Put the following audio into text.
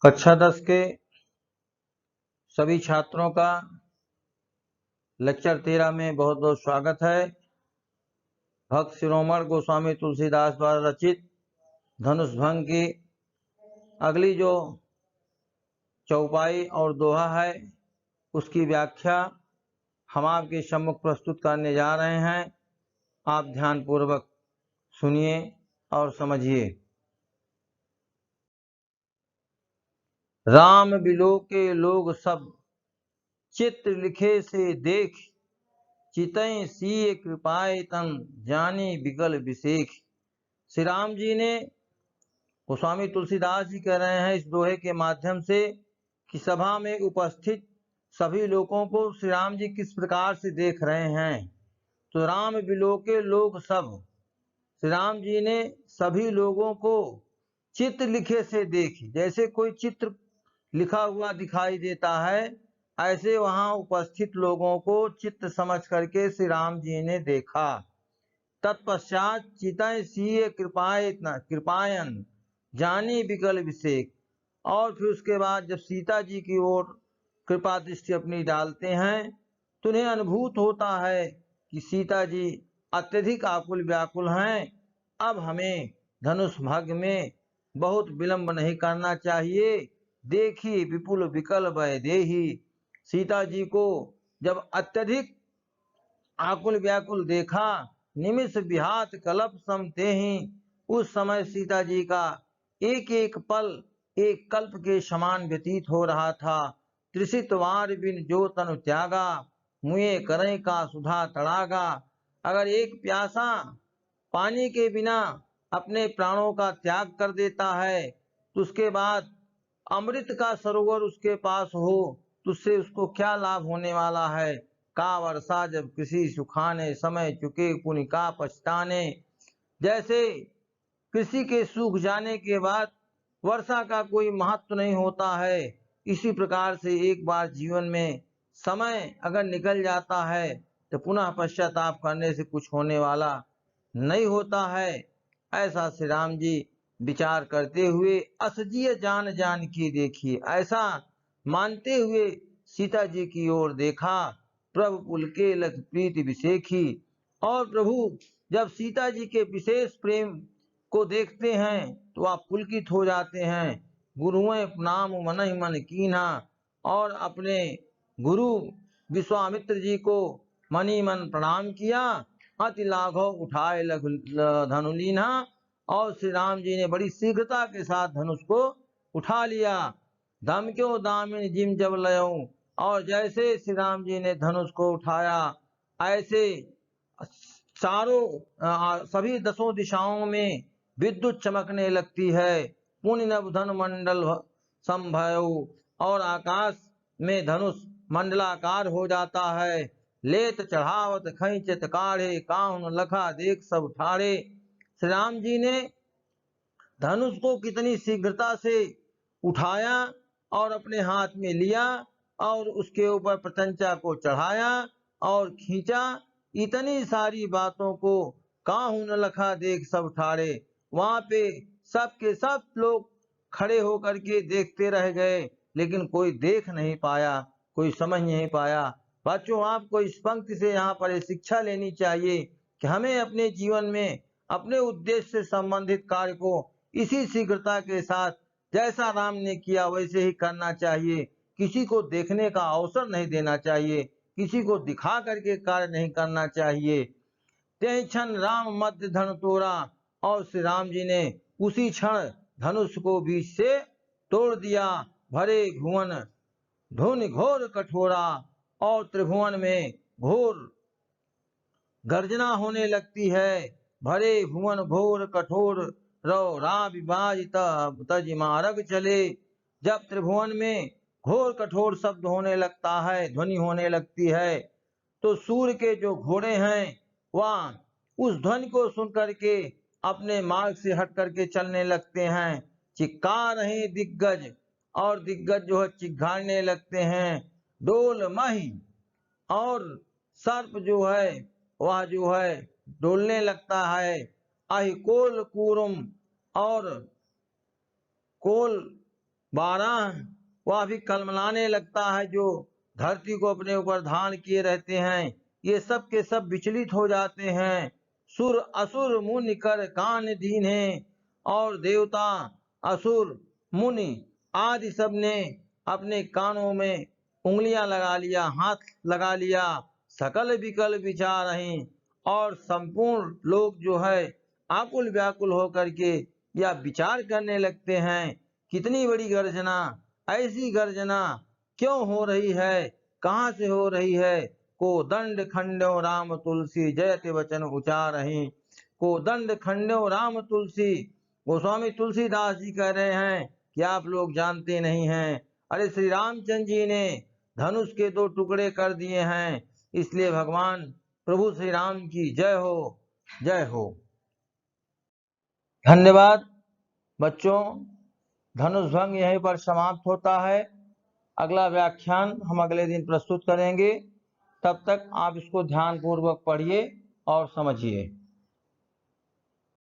कक्षा 10 के सभी छात्रों का लेक्चर 13 में बहुत बहुत स्वागत है। भक्त शिरोमणि गोस्वामी तुलसीदास द्वारा रचित धनुष भंग की अगली जो चौपाई और दोहा है उसकी व्याख्या हम आपके सम्मुख प्रस्तुत करने जा रहे हैं। आप ध्यानपूर्वक सुनिए और समझिए। राम बिलो के लोग सब चित्र लिखे से देख, चितई सीय कृपाए तन जानी बिगल विशेख। श्री राम जी ने गोस्वामी तुलसीदास जी कह रहे हैं इस दोहे के माध्यम से कि सभा में उपस्थित सभी लोगों को श्री राम जी किस प्रकार से देख रहे हैं। तो राम बिलोके लोग सब, श्री राम जी ने सभी लोगों को चित्र लिखे से देखी। जैसे कोई चित्र लिखा हुआ दिखाई देता है, ऐसे वहां उपस्थित लोगों को चित्र समझ करके श्री राम जी ने देखा। तत्पश्चात चितय सीय कृपायन जानी बिकल विशेख। और फिर उसके बाद जब सीता जी की ओर कृपा दृष्टि अपनी डालते हैं तो उन्हें अनुभूत होता है कि सीता जी अत्यधिक आकुल व्याकुल हैं। अब हमें धनुष भंग में बहुत विलंब नहीं करना चाहिए। देखी विपुल विकल वै देही। सीता जी को जब अत्यधिक आकुल व्याकुल देखा, निमिष विहात कल्प समते ही, उस समय सीता जी का एक एक पल एक कल्प के समान व्यतीत हो रहा था। त्रिषित वार बिन जो तनु त्यागा, मुए करे का सुधा तड़ागा। अगर एक प्यासा पानी के बिना अपने प्राणों का त्याग कर देता है तो उसके बाद अमृत का सरोवर उसके पास हो तो उससे उसको क्या लाभ होने वाला है। का वर्षा जब किसी सुखाने, समय चुके पुनि का पछताने। जैसे कृषि के सूख जाने के बाद वर्षा का कोई महत्व नहीं होता है, इसी प्रकार से एक बार जीवन में समय अगर निकल जाता है तो पुनः पश्चाताप करने से कुछ होने वाला नहीं होता है। ऐसा श्री राम जी विचार करते हुए असजीय जान जान की देखिए, ऐसा मानते हुए सीता जी की ओर देखा। प्रभु पुलके लख प्रीति विशेखी। और प्रभु जब सीता जी के विशेष प्रेम को देखते हैं तो आप पुलकित हो जाते हैं। गुरुएं प्रणाम मन ही मन कीना। और अपने गुरु विश्वामित्र जी को मनी मन प्रणाम किया। अति लाघव उठाए लघु धनुलीना। और श्री राम जी ने बड़ी शीघ्रता के साथ धनुष को उठा लिया। धम क्यों दामिनी जिम जब लयऊं। और जैसे श्री राम जी ने धनुष को उठाया, ऐसे चारों सभी 10 दिशाओं में विद्युत चमकने लगती है। पुण्य नभ धन मंडल संभयऊ। और आकाश में धनुष मंडलाकार हो जाता है। लेत चढ़ावत खैचत काढ़े, काहुन लखा देख सब ठाड़े। श्री राम जी ने धनुष को कितनी शीघ्रता से उठाया और अपने हाथ में लिया और उसके ऊपर प्रत्यंचा को चढ़ाया और खींचा। इतनी सारी बातों को काहू न लखा देख सब ठाड़े। वहां पे सब के सब लोग खड़े होकर के देखते रह गए, लेकिन कोई देख नहीं पाया, कोई समझ नहीं पाया। बच्चों, आपको इस पंक्ति से यहाँ पर शिक्षा लेनी चाहिए कि हमें अपने जीवन में अपने उद्देश्य से संबंधित कार्य को इसी शीघ्रता के साथ जैसा राम ने किया वैसे ही करना चाहिए। किसी को देखने का अवसर नहीं देना चाहिए, किसी को दिखा करके कार्य नहीं करना चाहिए। ते क्षण राम मध्य धन तोड़ा। और श्री राम जी ने उसी क्षण धनुष को बीच से तोड़ दिया। भरे भुवन धुन घोर कठोरा। और त्रिभुवन में घोर गर्जना होने लगती है। भरे भुवन घोर कठोर रो राज तज मारग चले। जब त्रिभुवन में घोर कठोर शब्द होने लगता है, ध्वनि होने लगती है, तो सूर्य के जो घोड़े हैं वह उस ध्वनि को सुन करके अपने मार्ग से हट करके चलने लगते हैं। चिक्कार रहे दिग्गज। और दिग्गज जो है चिघाड़ने लगते हैं। डोल मही। और सर्प जो है वह जो है डोलने लगता है। अहि कोल कूरुम। और कोल 12 वह भी कलमलाने लगता है, जो धरती को अपने ऊपर धारण किए रहते हैं, ये सब के सब विचलित हो जाते हैं। सुर असुर मुनि कर कान दीने, और देवता असुर मुनि आदि सब ने अपने कानों में उंगलियां लगा लिया, हाथ लगा लिया। सकल विकल विचार हैं, और संपूर्ण लोग जो है आकुल व्याकुल होकर के या विचार करने लगते हैं, कितनी बड़ी गर्जना, ऐसी गर्जना क्यों हो रही है, कहाँ से हो रही है। को दंड खंडो राम तुलसी जयत वचन उचार रही। को दंड खंडो राम तुलसी, गोस्वामी तुलसीदास जी कह रहे हैं कि आप लोग जानते नहीं हैं, अरे श्री रामचंद्र जी ने धनुष के 2 टुकड़े कर दिए हैं, इसलिए भगवान प्रभु श्री राम की जय हो, जय हो। धन्यवाद बच्चों। धनुष भंग यहीं पर समाप्त होता है। अगला व्याख्यान हम अगले दिन प्रस्तुत करेंगे। तब तक आप इसको ध्यान पूर्वक पढ़िए और समझिए।